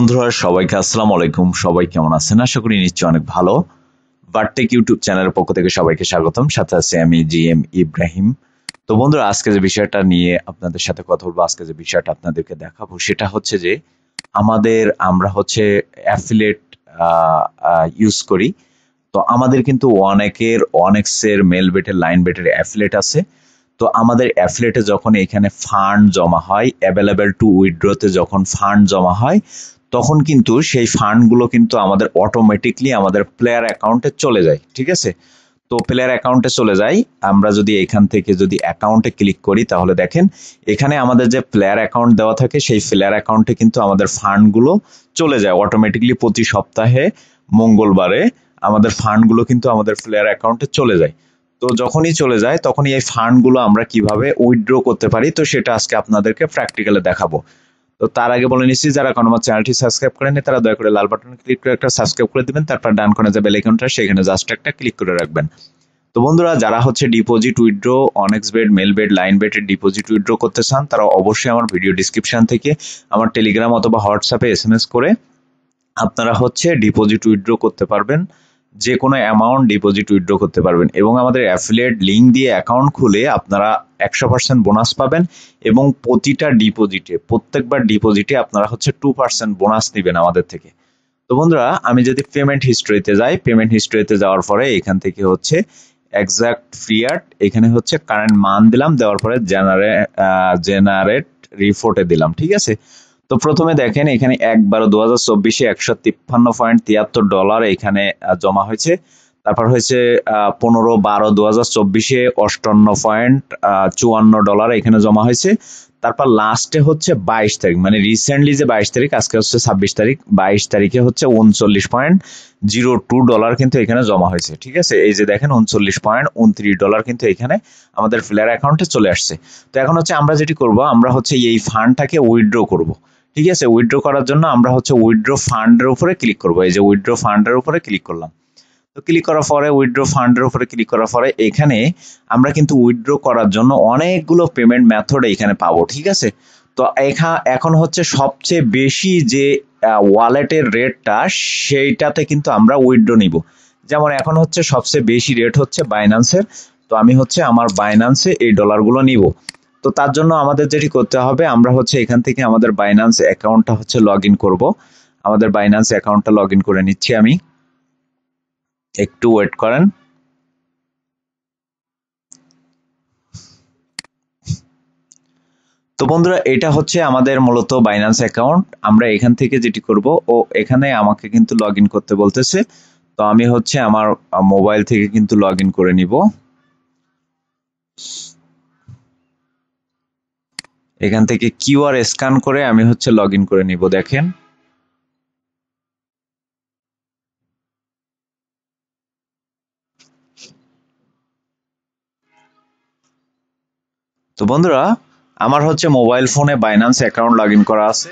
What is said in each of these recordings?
বন্ধুরা সবাইকে আসসালামু আলাইকুম। সবাই কেমন আছেন? আশা করি নিশ্চয়ই অনেক ভালো। বারটেক ইউটিউব চ্যানেলের পক্ষ থেকে সবাইকে স্বাগতম। সাথে আছে আমি জিএম ইব্রাহিম। তো বন্ধুরা, আজকে যে বিষয়টা নিয়ে আপনাদের সাথে কথা বলবো, আজকে যে বিষয়টা আপনাদেরকে দেখাবো সেটা হচ্ছে যে আমরা হচ্ছে অ্যাফিলিয়েট ইউজ করি। তো আমাদের কিন্তু অনেকের অনেক্সের মেল বেটের লাইন বেটের অ্যাফিলিয়েট আছে। তো আমাদের অ্যাফিলিয়েটে যখন এখানে ফান্ড জমা হয়, অ্যাভেলেবেল টু উইথড্রতে যখন ফান্ড জমা হয়, তখন কিন্তু সেই ফান্ডগুলো কিন্তু আমাদের অটোমেটিকলি আমাদের প্লেয়ার অ্যাকাউন্টে চলে যায়। ঠিক আছে? তো প্লেয়ার অ্যাকাউন্টে চলে যায়। আমরা যদি এখান থেকে যদি অ্যাকাউন্টে ক্লিক করি, তাহলে দেখেন এখানে আমাদের যে প্লেয়ার অ্যাকাউন্ট দেওয়া থাকে সেই প্লেয়ার অ্যাকাউন্টে কিন্তু আমাদের ফান্ডগুলো চলে যায় অটোমেটিকলি। প্রতি সপ্তাহে মঙ্গলবারে আমাদের ফান্ডগুলো কিন্তু আমাদের প্লেয়ার অ্যাকাউন্টে চলে যায়। তো যখনই চলে যায় তখনই এই ফান্ডগুলো আমরা কিভাবে উইথড্র করতে পারি, তো সেটা আজকে আপনাদেরকে প্র্যাকটিক্যালে দেখাবো। তো তার আগে বলে নিচ্ছি, যারা এখন আমার চ্যানেলটি সাবস্ক্রাইব করেনি তারা দয়া করে লাল বাটনে ক্লিক করে একটা সাবস্ক্রাইব করে দিবেন। তারপর ডান কোণে যে বেল আইকনটা, সেখানে জাস্ট একটা ক্লিক করে রাখবেন। তো বন্ধুরা, যারা হচ্ছে deposit withdraw, annex bed, male bed, line বেডের ডিপোজিট উইথড্র করতে চান, তারা অবশ্যই আমার ভিডিও ডিসক্রিপশন থেকে আমার টেলিগ্রাম অথবা হোয়াটসঅ্যাপে এসএমএস করে আপনারা হচ্ছে ডিপোজিট উইথড্র করতে পারবেন। যে কোনো অ্যামাউন্ট ডিপোজিট উইথড্র করতে পারবেন এবং আমাদের অ্যাফিলিয়েট লিঙ্ক দিয়ে অ্যাকাউন্ট খুলে আপনারা 100% বোনাস পাবেন এবং প্রত্যেকবার ডিপোজিটে আপনারা হচ্ছে 2% বোনাস নেবেন আমাদের থেকে। তো বন্ধুরা, আমি যদি পেমেন্ট হিস্ট্রিতে যাই, পেমেন্ট হিস্ট্রিতে যাওয়ার পরে এখান থেকে হচ্ছে এক্সাক্ট ফিয়াট, এখানে হচ্ছে কারেন্ট মান দিলাম, দেওয়ার পরে জেনারেট রিপোর্টে দিলাম। ঠিক আছে? তো প্রথমে দেখেন এখানে 1/12/2024 $153.73 এখানে জমা হয়েছে। তারপর হয়েছে 15/12/2024 $58.54 এখানে জমা হয়েছে। তারপর লাস্টে হচ্ছে 22 তারিখ, মানে রিসেন্টলি যে 22 তারিখ, আজকে হচ্ছে 26 তারিখ, 22 তারিখে হচ্ছে $39.02 কিন্তু এখানে জমা হয়েছে। ঠিক আছে? এই যে দেখেন $39.29 কিন্তু এখানে আমাদের প্লেয়ার অ্যাকাউন্টে চলে আসছে। তো এখন হচ্ছে আমরা যেটি করব, আমরা হচ্ছে এই ফান্ডটাকে উইথড্র করব। ঠিক আছে? উইথড্র করার জন্য আমরা হচ্ছে উইথড্র ফান্ডের উপরে ক্লিক করব। এই যে উইথড্র ফান্ডের উপরে ক্লিক করলাম। তো ক্লিক করার পরে উইথড্র ফান্ডের উপরে ক্লিক করার পরে এখানে আমরা কিন্তু উইথড্র করার জন্য অনেকগুলো পেমেন্ট মেথড এখানে পাবো। ঠিক আছে? তো এখন হচ্ছে সবচেয়ে বেশি যে ওয়ালেটের রেটটা, সেইটাতে কিন্তু আমরা উইথড্র নিব। যেমন এখন হচ্ছে সবচেয়ে বেশি রেট হচ্ছে বাইন্যান্সের। তো আমি হচ্ছে আমার বাইন্যান্সে এই ডলারগুলো নিব। তো তার জন্য আমাদের যেটি করতে হবে, আমরা হচ্ছে এখান থেকে আমাদের বাইন্যান্স অ্যাকাউন্টটা হচ্ছে লগ ইন করবো। আমাদের বাইন্যান্স অ্যাকাউন্টটা লগ ইন করে নিচ্ছি আমি। একটু ওয়েট করেন। তো বন্ধুরা, এটা হচ্ছে আমাদের মূলত বাইন্যান্স অ্যাকাউন্ট। আমরা এখান থেকে যেটি করব, এখানে আমাকে কিন্তু লগ ইন করতে বলতেছে। তো আমি হচ্ছে আমার মোবাইল থেকে কিন্তু লগ ইন করে নিব। এখান থেকে কিউআর স্ক্যান করে আমি হচ্ছে লগ ইন করে নিব। দেখেন, তো বন্ধুরা, আমার হচ্ছে মোবাইল ফোনে বাইন্যান্স অ্যাকাউন্ট লগ ইন করা আছে।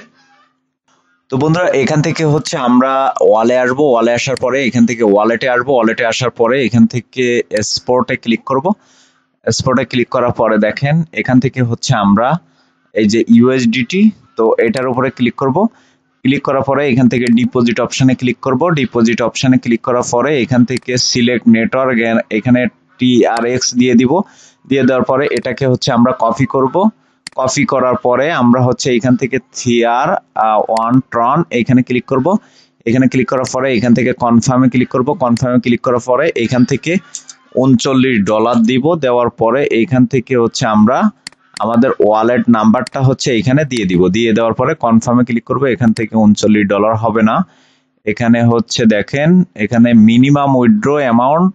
তো বন্ধুরা, এখান থেকে হচ্ছে আমরা ওয়ালে আসবো। ওয়ালে আসার পরে এখান থেকে ওয়ালেটে আসবো। ওয়ালেটে আসার পরে এখান থেকে এক্সপোর্টে ক্লিক করব। এক্সপোর্টে ক্লিক করার পরে দেখেন এখান থেকে হচ্ছে আমরা এই যে ইউএসডিটি, তো এটার উপরে ক্লিক করব। ক্লিক করার পরে এখান থেকে ডিপোজিট অপশনে ক্লিক করব। ডিপোজিট অপশনে ক্লিক করার পরে এখান থেকে সিলেক্ট নেটওয়ার্ক, এখানে টিআরএক্স দিয়ে দিব। দিয়ে দেওয়ার পরে এটাকে হচ্ছে আমরা কপি করব। কপি করার পরে আমরা হচ্ছে এখান থেকে থিয়ার ওয়ান ট্রন এখানে ক্লিক করব। এখানে ক্লিক করার পরে এখান থেকে কনফার্মে ক্লিক করব। কনফার্মে ক্লিক করার পরে এখান থেকে $39 দিব। দেওয়ার পরে এইখান থেকে হচ্ছে আমরা আমাদের ওয়ালেট নাম্বারটা হচ্ছে এখানে দিয়ে দিব। দিয়ে দেওয়ার পরে কনফার্মে ক্লিক করব। এখান থেকে $39 হবে না, এখানে হচ্ছে দেখেন এখানে মিনিমাম উইথড্র অ্যামাউন্ট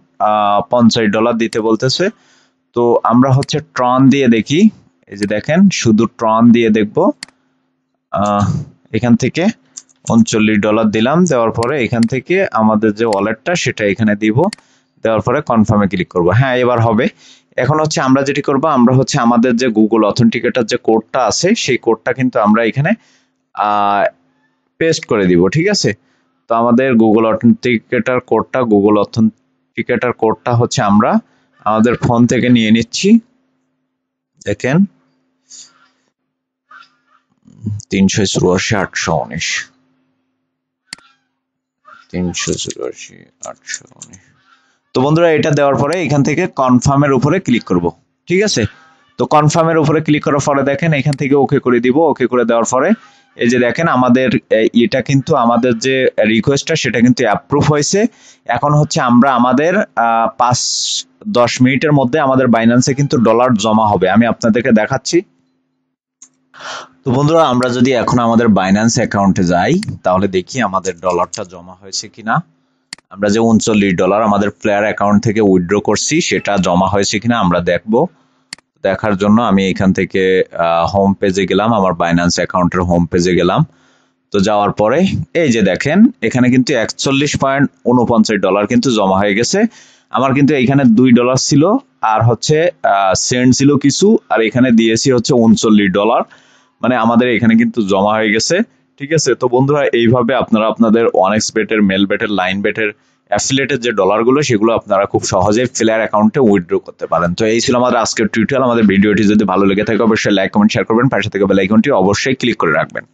$50 দিতে বলতেছে। তো আমরা হচ্ছে ট্রন দিয়ে দেখি। এই যে দেখেন, শুধু ট্রন দিয়ে দেখব। এখান থেকে $39 দিলাম। দেওয়ার পরে এখান থেকে আমাদের যে ওয়ালেটটা সেটা এখানে দিব। দেওয়ার পরে কনফার্মে ক্লিক করব। হ্যাঁ, এবার হবে। এখন হচ্ছে আমরা যেটি করব, আমরা হচ্ছে আমাদের যে গুগল অথেন্টিকেটর যে কোডটা আছে সেই কোডটা কিন্তু আমরা এখানে পেস্ট করে দিব। ঠিক আছে? তো আমাদের গুগল অথেন্টিকেটর কোডটা হচ্ছে আমরা আমাদের ফোন থেকে নিয়ে নিচ্ছি। দেখেন, 384 819। 384 819। তো বন্ধুরা এটা দেওয়ার পরে এখান থেকে কনফার্মের উপরে ক্লিক করব, ঠিক আছে। তো কনফার্মের উপরে ক্লিক করার পরে দেখেন এখান থেকে ওকে করে দিব। ওকে করে দেওয়ার পরে এই যে দেখেন আমাদের এটা কিন্তু আমাদের যে রিকোয়েস্টটা সেটা কিন্তু অ্যাপ্রুভ হয়েছে। এখন হচ্ছে আমরা আমাদের 5-10 মিনিটের মধ্যে আমাদের বাইন্যান্সে কিন্তু ডলার জমা হবে। আমি আপনাদেরকে দেখাচ্ছি। তো বন্ধুরা আমরা যদি এখন আমাদের বাইন্যান্স অ্যাকাউন্টে যাই তাহলে দেখি আমাদের ডলারটা জমা হয়েছে কিনা। আমরা যে $39 আমাদের প্লেয়ার অ্যাকাউন্ট থেকে উইথড্র করছি সেটা জমা হয়েছে কিনা আমরা দেখব। দেখার জন্য আমি এখান থেকে হোম পেজে গেলাম, আমার বাইন্যান্স অ্যাকাউন্টের হোম পেজে গেলাম। তো যাওয়ার পরে এই যে দেখেন এখানে কিন্তু $41.49 কিন্তু জমা হয়ে গেছে। আমার কিন্তু এখানে $2 ছিল আর হচ্ছে সেন্ট ছিল কিছু, আর এখানে দিয়েছি হচ্ছে $39, মানে আমাদের এখানে কিন্তু জমা হয়ে গেছে, ঠিক আছে। তো বন্ধুরা এইভাবে আপনারা আপনাদের ওয়ানএক্স বেটের, মেল বেটের, লাইন বেটের অ্যাফিলিয়েটেড যে ডলারগুলো সেগুলো আপনারা খুব সহজে প্লেয়ার অ্যাকাউন্টে উইথড্র করতে পারেন। তো এই ছিল আমাদের আজকের টিউটোরিয়াল। আমাদের ভিডিওটি যদি ভালো লেগে থাকে অবশ্যই লাইক, কমেন্ট, শেয়ার করবেন। পাশে থেকে বেল আইকনটি অবশ্যই ক্লিক করে রাখবেন।